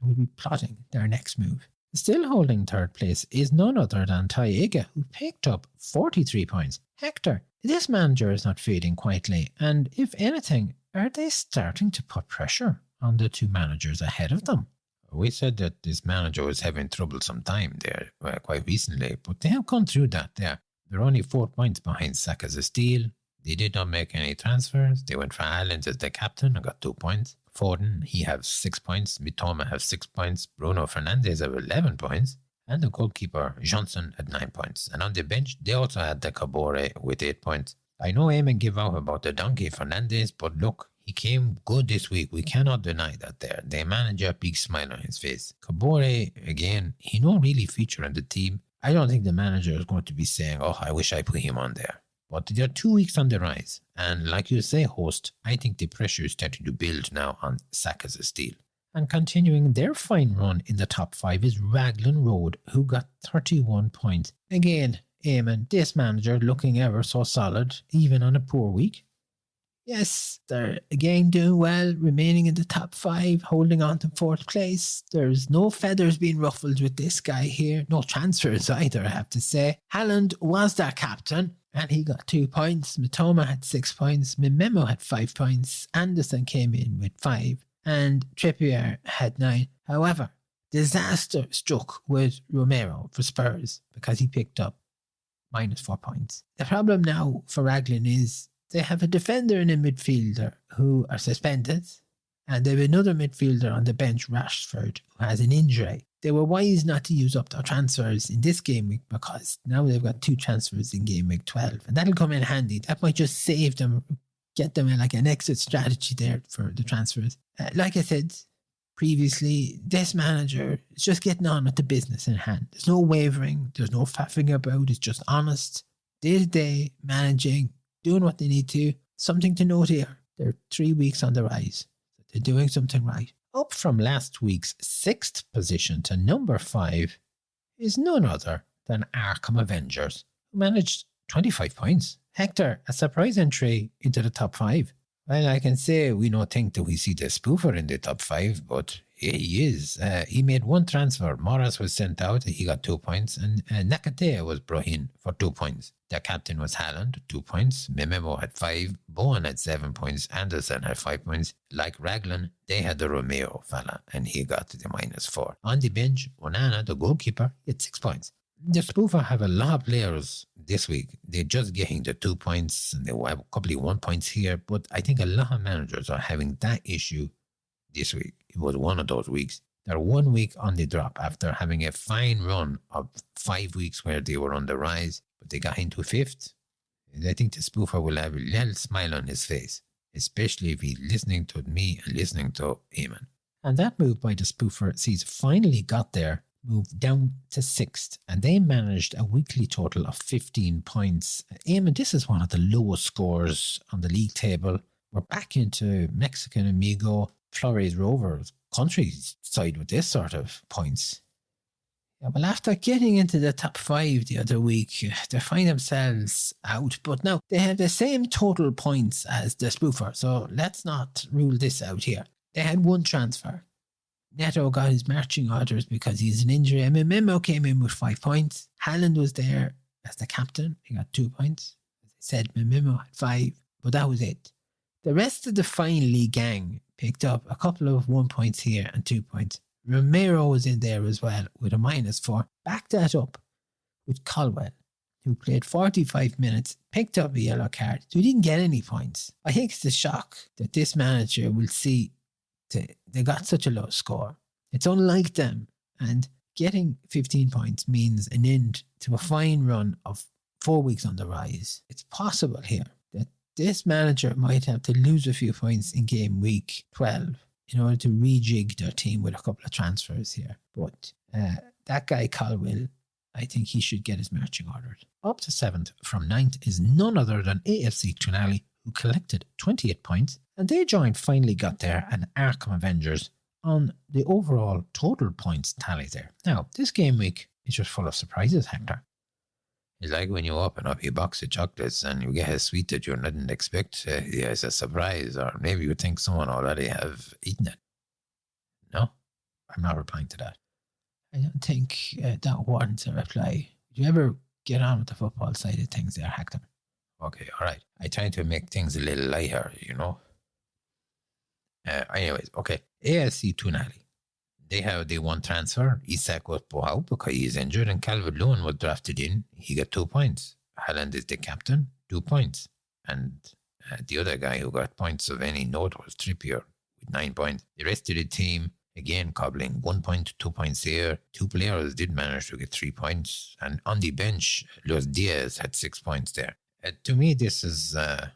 and will be plotting their next move. Still holding third place is none other than Taiga, who picked up 43 points. Hector, this manager is not fading quietly, and if anything, are they starting to put pressure on the 2 managers ahead of them? We said that this manager was having trouble some time there, quite recently, but they have gone through that there. They're only 4 points behind Sackers of Steel. They did not make any transfers. They went for Haaland as the captain and got 2 points. Foden, he has 6 points. Mitoma has 6 points. Bruno Fernandes have 11 points. And the goalkeeper, Johnson, at 9 points. And on the bench, they also had the Cabore with 8 points. I know Eamon gave out about the donkey Fernandes, but look, he came good this week. We cannot deny that there. The manager, big smile on his face. Cabore, again, he not really feature in the team. I don't think the manager is going to be saying, oh, I wish I put him on there. But they're 2 weeks on the rise. And like you say, host, I think the pressure is starting to build now on Saka's Steel. And continuing their fine run in the top 5 is Raglan Road, who got 31 points. Again, Eamon, this manager looking ever so solid, even on a poor week. Yes, they're again doing well, remaining in the top 5, holding on to 4th place. There's no feathers being ruffled with this guy here. No transfers either, I have to say. Haaland was their captain, and he got 2 points. Mitoma had 6 points. Mimemo had 5 points. Anderson came in with 5. And Trippier had 9. However, disaster struck with Romero for Spurs because he picked up -4 points. The problem now for Raglan is they have a defender and a midfielder who are suspended, and they have another midfielder on the bench, Rashford, who has an injury. They were wise not to use up their transfers in this game week because now they've got 2 transfers in game week 12, and that'll come in handy. That might just save them, get them like an exit strategy there for the transfers. Like I said previously, this manager is just getting on with the business in hand. There's no wavering, there's no faffing about, it's just honest, day-to-day managing, doing what they need to. Something to note here, they're 3 weeks on the rise. They're doing something right. Up from last week's 6th position to number 5 is none other than Arkham Avengers, who managed 25 points. Hector, a surprise entry into the top 5. Well, I can say we don't think that we see the spoofer in the top 5, but here he is. He made 1 transfer. Morris was sent out. He got 2 points. And Nakatea was brought in for 2 points. Their captain was Haaland, 2 points. Mememo had 5. Bowen had 7 points. Anderson had 5 points. Like Raglan, they had the Romeo fella, and he got the -4. On the bench, Onana, the goalkeeper, he had 6 points. The spoofer have a lot of players this week. They're just getting the 2 points, and they will have a couple of 1 points here. But I think a lot of managers are having that issue this week. It was one of those weeks. They're 1 week on the drop after having a fine run of 5 weeks where they were on the rise, but they got into 5th. And I think the spoofer will have a little smile on his face, especially if he's listening to me and listening to Eamon. And that move by the spoofer sees finally got there, moved down to 6th, and they managed a weekly total of 15 points. Eamon, this is one of the lowest scores on the league table. We're back into Mexican amigo Flores Rovers countryside with this sort of points. Yeah, well, after getting into the top 5 the other week, they find themselves out, but now they have the same total points as the spoofer, so let's not rule this out here. They had 1 transfer. Neto got his marching orders because he's an injury. I mean, Memo came in with 5 points. Haaland was there as the captain. He got 2 points. As I said, Memo had 5, but that was it. The rest of the fine league gang picked up a couple of 1 points here and 2 points. Romero was in there as well with a -4. Back that up with Colwell, who played 45 minutes, picked up a yellow card, who didn't get any points. I think it's a shock that this manager will see they got such a low score. It's unlike them, and getting 15 points means an end to a fine run of 4 weeks on the rise. It's possible here that this manager might have to lose a few points in game week 12 in order to rejig their team with a couple of transfers here. But that guy Colwell, I think he should get his marching orders. Up to 7th from 9th is none other than AFC Trinali, who collected 28 points, and they finally got there, and Arkham Avengers on the overall total points tally there. Now, this game week is just full of surprises, Hector. It's like when you open up your box of chocolates and you get a sweet that you didn't expect. It's a surprise, or maybe you think someone already have eaten it. No, I'm not replying to that. I don't think that warrants a reply. Did you ever get on with the football side of things there, Hector? Okay, all right. I try to make things a little lighter, you know. Anyways, okay. ASC Tunali. They have the 1 transfer. Isak was put out because he is injured, and Calvert-Lewin was drafted in. He got 2 points. Haaland is the captain, 2 points. And the other guy who got points of any note was Trippier with 9 points. The rest of the team, again, cobbling 1 point, 2 points here. 2 players did manage to get 3 points. And on the bench, Luis Diaz had 6 points there. To me, this is a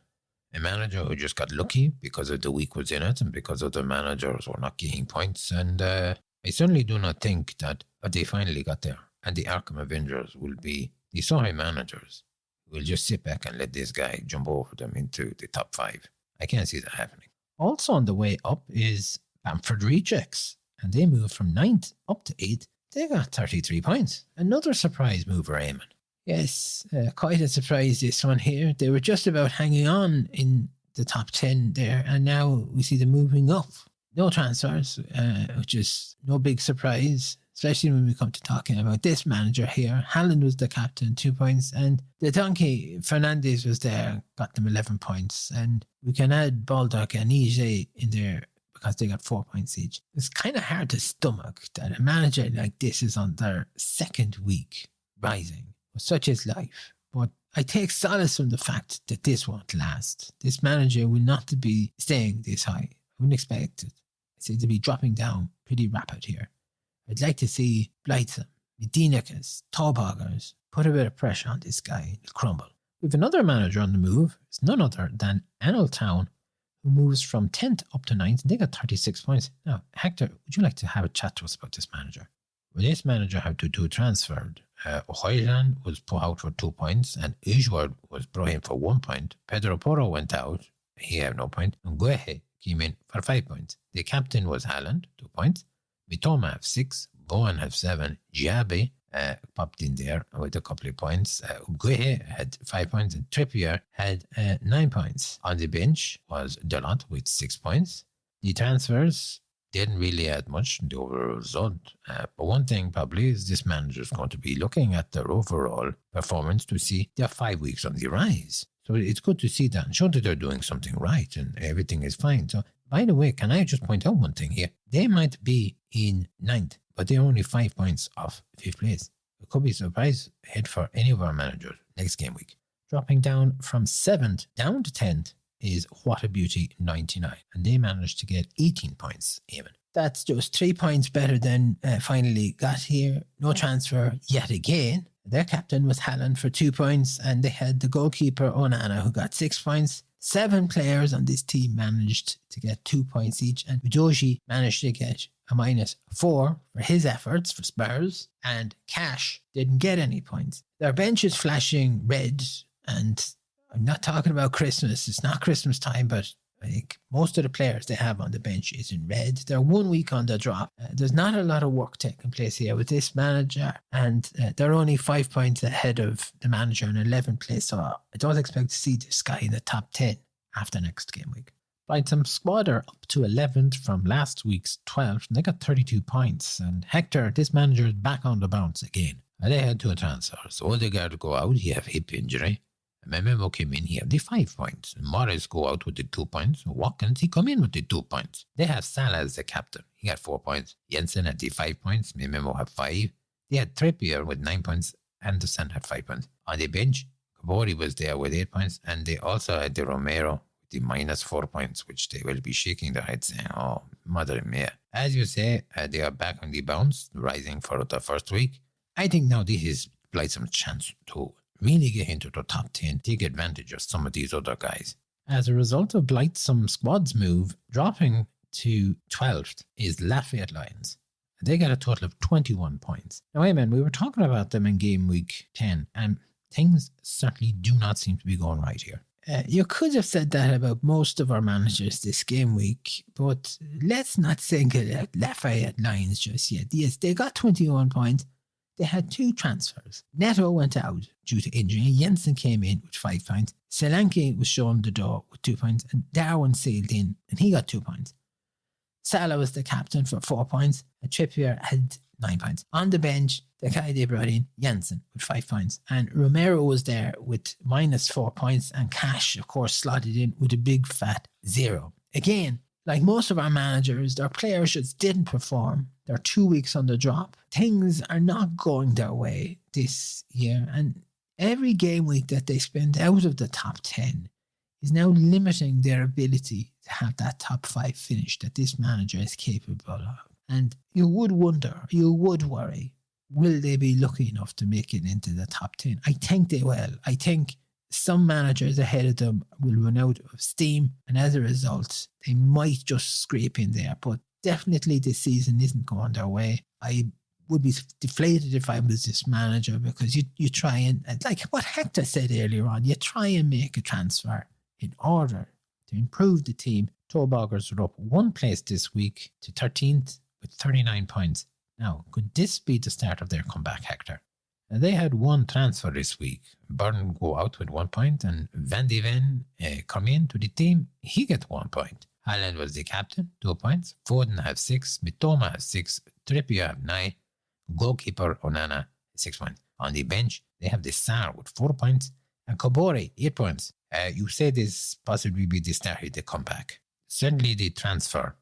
manager who just got lucky because of the week was in it and because other managers were not getting points. And I certainly do not think that they finally got there. And the Arkham Avengers will be the Sohai managers who will just sit back and let this guy jump over them into the top 5. I can't see that happening. Also on the way up is Bamford Rejects, and they moved from 9th up to 8th. They got 33 points. Another surprise move for Eamon. Yes, quite a surprise, this one here. They were just about hanging on in the top 10 there, and now we see them moving up. No transfers, which is no big surprise, especially when we come to talking about this manager here. Haaland was the captain, 2 points, and the donkey, Fernandes, was there, got them 11 points. And we can add Baldock and EJ in there because they got 4 points each. It's kind of hard to stomach that a manager like this is on their second week rising. Such is life. But I take solace from the fact that this won't last. This manager will not be staying this high. I wouldn't expect it. I seem to be dropping down pretty rapid here. I'd like to see Blytham, Medinakas, Tallboggers put a bit of pressure on this guy. He'll crumble. We have another manager on the move. It's none other than Town, who moves from 10th up to 9th. They got 36 points. Now, Hector, would you like to have a chat to us about this manager? Well, this manager had to do transferred. Hoyland was put out for 2 points and Ujward was brought in for 1 point. Pedro Porro went out. He had no point. And Guehe came in for 5 points. The captain was Haaland, 2 points. Mitoma have 6. Bowen have 7. Giabi popped in there with a couple of points. Guehe had 5 points and Trippier had 9 points. On the bench was Delot with 6 points. The transfers didn't really add much in the overall result. But one thing probably is this manager is going to be looking at their overall performance to see they're 5 weeks on the rise. So it's good to see that and show that they're doing something right and everything is fine. So, by the way, can I just point out one thing here? They might be in 9th, but they're only 5 points off 5th place. It could be a surprise hit for any of our managers next game week. Dropping down from 7th down to 10th is What a Beauty 99, and they managed to get 18 points even. That's just 3 points better than finally got here. No transfer yet again. Their captain was Haaland for 2 points, and they had the goalkeeper Onana who got 6 points. 7 players on this team managed to get 2 points each, and Udoji managed to get a -4 for his efforts for Spurs, and Cash didn't get any points. Their bench is flashing red, and I'm not talking about Christmas. It's not Christmas time, but I think most of the players they have on the bench is in red. They're 1 week on the drop. There's not a lot of work taking place here with this manager, and they're only 5 points ahead of the manager in 11th place. So I don't expect to see this guy in the top 10 after next game week. Some squad are up to 11th from last week's 12th, and they got 32 points. And Hector, this manager, is back on the bounce again. And they had 2 transfers. Odegaard go out, he have hip injury. Memo came in, he had the 5 points. Morris go out with the 2 points. Watkins, he come in with the 2 points. They have Salah as the captain. He got 4 points. Jensen had the 5 points. Memo had 5. They had Trippier with 9 points. Anderson had 5 points. On the bench, Kabori was there with 8 points. And they also had the Romero with the -4 points, which they will be shaking their heads saying, oh, mother mia. As you say, they are back on the bounce, rising for the first week. I think now this is Blythem's chance to really get into the top 10, take advantage of some of these other guys. As a result of Blythesome squad's move, dropping to 12th is Lafayette Lions. They got a total of 21 points. Now, Eamon, we were talking about them in game week 10, and things certainly do not seem to be going right here. You could have said that about most of our managers this game week, but let's not single out Lafayette Lions just yet. Yes, they got 21 points. They had 2 transfers. Neto went out due to injury. Jensen came in with 5 points. Solanke was shown the door with 2 points. And Darwin sailed in and he got 2 points. Salah was the captain for 4 points. And Trippier had 9 points. On the bench, the guy they brought in, Jensen, with 5 points. And Romero was there with -4 points. And Cash, of course, slotted in with a big fat 0. Again, like most of our managers, their players just didn't perform. They're 2 weeks on the drop. Things are not going their way this year. And every game week that they spend out of the top 10 is now limiting their ability to have that top 5 finish that this manager is capable of. And you would wonder, you would worry, will they be lucky enough to make it into the top 10? I think they will. I think some managers ahead of them will run out of steam, and as a result, they might just scrape in there. But definitely this season isn't going their way. I would be deflated if I was this manager, because you try and, like what Hector said earlier on, you try and make a transfer in order to improve the team. Toebaggers are up 1 place this week to 13th with 39 points. Now, could this be the start of their comeback, Hector? Now, they had 1 transfer this week. Burn go out with 1 point, and Van de Ven come in to the team. He gets 1 point. Haaland was the captain, 2 points. Foden have 6. Mitoma have 6. Trippier have 9. Goalkeeper Onana, 6 points. On the bench, they have the Sar with 4 points. And Kabore, 8 points. You say this possibly be the start of the comeback. Certainly the transfer,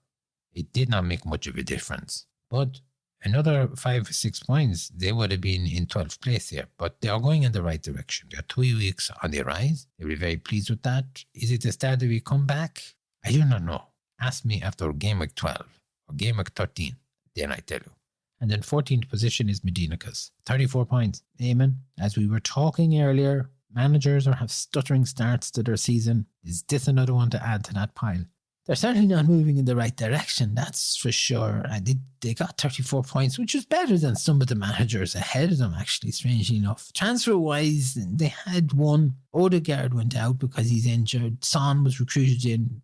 it did not make much of a difference. But another 5 or 6 points, they would have been in 12th place here. But they are going in the right direction. They are 2 weeks on the rise. They were very pleased with that. Is it the start of a comeback? I do not know. Ask me after Gameweek 12 or Gameweek 13. Then I tell you. And then 14th position is Medinacus, 34 points. Eamon, as we were talking earlier, managers have stuttering starts to their season. Is this another one to add to that pile? They're certainly not moving in the right direction, that's for sure. And they got 34 points, which is better than some of the managers ahead of them, actually, strangely enough. Transfer-wise, they had 1. Odegaard went out because he's injured. Son was recruited in.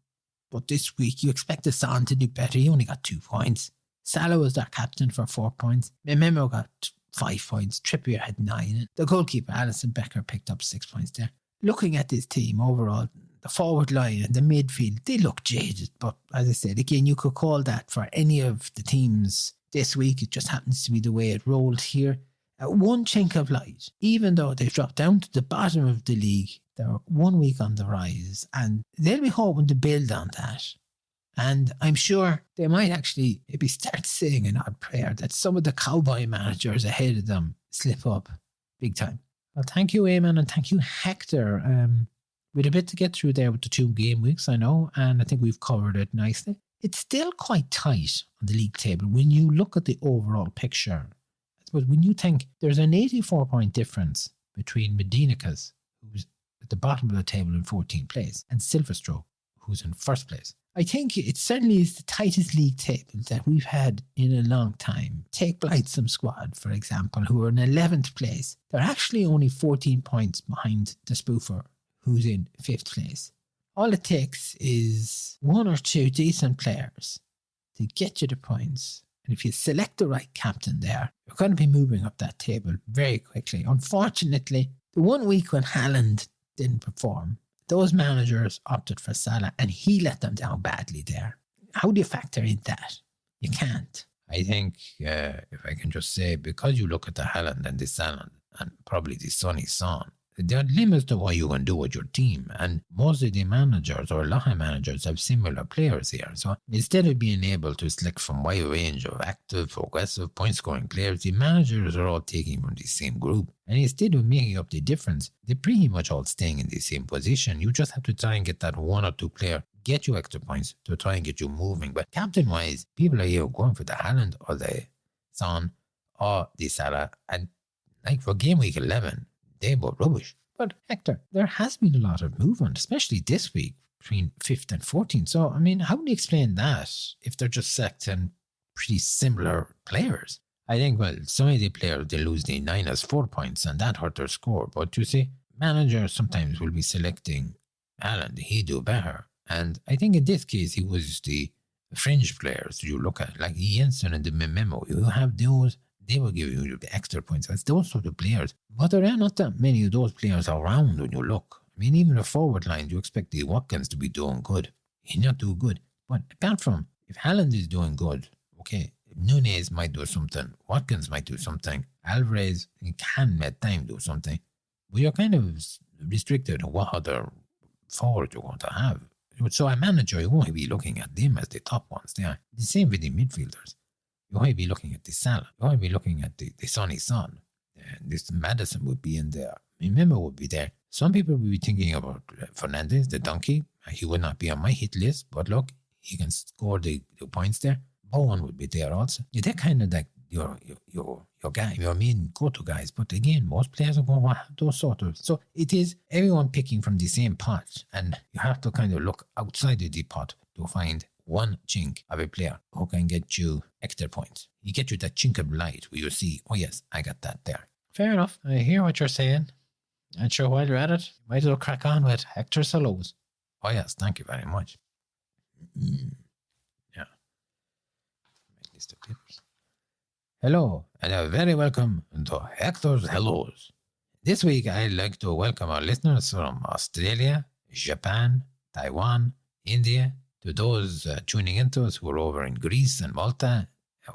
But this week, you expected Son to do better. He only got 2 points. Salah was their captain for 4 points. Memo got 5 points. Trippier had 9. The goalkeeper, Alisson Becker, picked up 6 points there. Looking at this team overall, the forward line and the midfield, they look jaded. But as I said, again, you could call that for any of the teams this week. It just happens to be the way it rolled here. One chink of light, even though they've dropped down to the bottom of the league, they're 1 week on the rise, and they'll be hoping to build on that. And I'm sure they might actually maybe start saying an odd prayer that some of the cowboy managers ahead of them slip up big time. Well, thank you, Eamon, and thank you, Hector. We had a bit to get through there with the 2 game weeks, I know, and I think we've covered it nicely. It's still quite tight on the league table when you look at the overall picture. But when you think there's an 84-point difference between Medinacus, who's at the bottom of the table in 14th place, and Silverstro, who's in 1st place. I think it certainly is the tightest league table that we've had in a long time. Take Blightsome Squad, for example, who are in 11th place. They're actually only 14 points behind the Spoofer, who's in 5th place. All it takes is 1 or 2 decent players to get you the points. And if you select the right captain there, you're going to be moving up that table very quickly. Unfortunately, the 1 week when Haaland didn't perform, those managers opted for Salah, and he let them down badly there. How do you factor in that? You can't. I think, if I can just say, because you look at the Haaland and the Salah and probably the Sonny Son, there are limits to what you can do with your team. And most of the managers, or a lot of managers, have similar players here. So instead of being able to select from a wide range of active, progressive, point-scoring players, the managers are all taking from the same group. And instead of making up the difference, they're pretty much all staying in the same position. You just have to try and get that 1 or 2 player, get you extra points to try and get you moving. But captain-wise, people are here going for the Haaland or the Son or the Salah. And like for game week 11, they were rubbish. But Hector, there has been a lot of movement, especially this week, between 5th and 14th. So, I mean, how do you explain that if they're just selecting pretty similar players? I think, well, some of the players, they lose the 9 4 points, and that hurt their score. But you see, managers sometimes will be selecting Alan, he do better. And I think in this case, he was the fringe players you look at, like Jensen and the Memo. You have those, they will give you the extra points. That's those sort of players. But there are not that many of those players around when you look. I mean, even the forward line, you expect the Watkins to be doing good. He's not too good. But apart from, if Haaland is doing good, okay, Nunez might do something, Watkins might do something, Alvarez, he can at times do something. But you're kind of restricted to what other forward you're going to have. So a manager, you won't be looking at them as the top ones. They are the same with the midfielders. You might be looking at the Salah. You might be looking at the Sonny Son. This Madison would be in there. Remember would be there. Some people will be thinking about Fernandez, the donkey. He would not be on my hit list, but look, he can score the points there. Bowen would be there also. Yeah, they're kind of like your guy, your main go-to guys. But again, most players are going to have those sort of. So it is everyone picking from the same pot, and you have to kind of look outside of the pot to find one chink of a player who can get you extra points. You get you that chink of light where you see, oh yes, I got that there. Fair enough. I hear what you're saying. And sure, while you're at it, you might as well crack on with Hector Solos. Oh yes, thank you very much. Yeah. Make list of papers. Hello, and a very welcome to Hector's Hellos. This week, I'd like to welcome our listeners from Australia, Japan, Taiwan, India, to those tuning into us who are over in Greece and Malta,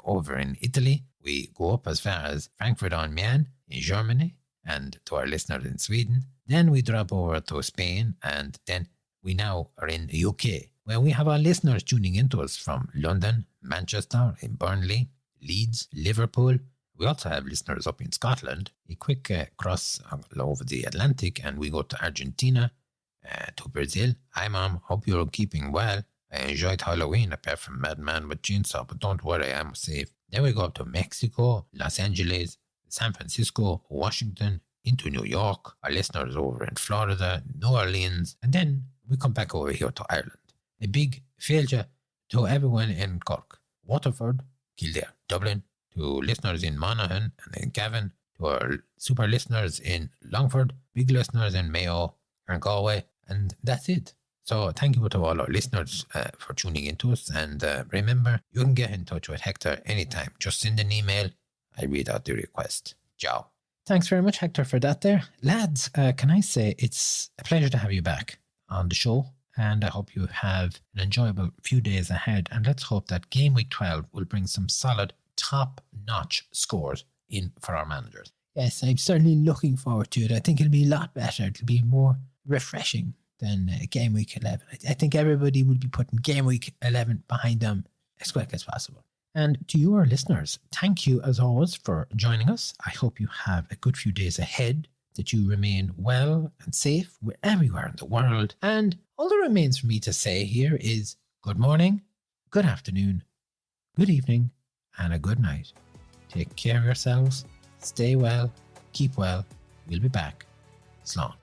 over in Italy. We go up as far as Frankfurt on Main in Germany, and to our listeners in Sweden. Then we drop over to Spain, and then we now are in the UK, where we have our listeners tuning into us from London, Manchester, in Burnley, Leeds, Liverpool. We also have listeners up in Scotland. A quick cross over the Atlantic, and we go to Argentina, to Brazil. Hi, Mom. Hope you're keeping well. I enjoyed Halloween, apart from Madman with Chainsaw, but don't worry, I'm safe. Then we go up to Mexico, Los Angeles, San Francisco, Washington, into New York. Our listeners over in Florida, New Orleans, and then we come back over here to Ireland. A big failure to everyone in Cork, Waterford, Kildare, Dublin, to listeners in Monaghan and in Cavan, to our super listeners in Longford, big listeners in Mayo and Galway, and that's it. So thank you to all our listeners for tuning into us, and remember, you can get in touch with Hector anytime. Just send an email. I read out the request. Ciao. Thanks very much, Hector, for that there. Lads, can I say it's a pleasure to have you back on the show, and I hope you have an enjoyable few days ahead, and let's hope that Game Week 12 will bring some solid, top-notch scores in for our managers. Yes, I'm certainly looking forward to it. I think it'll be a lot better. It'll be more refreshing than Game Week 11. I think everybody will be putting Game Week 11 behind them as quick as possible. And to you, our listeners, thank you as always for joining us. I hope you have a good few days ahead, that you remain well and safe everywhere in the world. And all that remains for me to say here is good morning, good afternoon, good evening, and a good night. Take care of yourselves, stay well, keep well. We'll be back. Slán.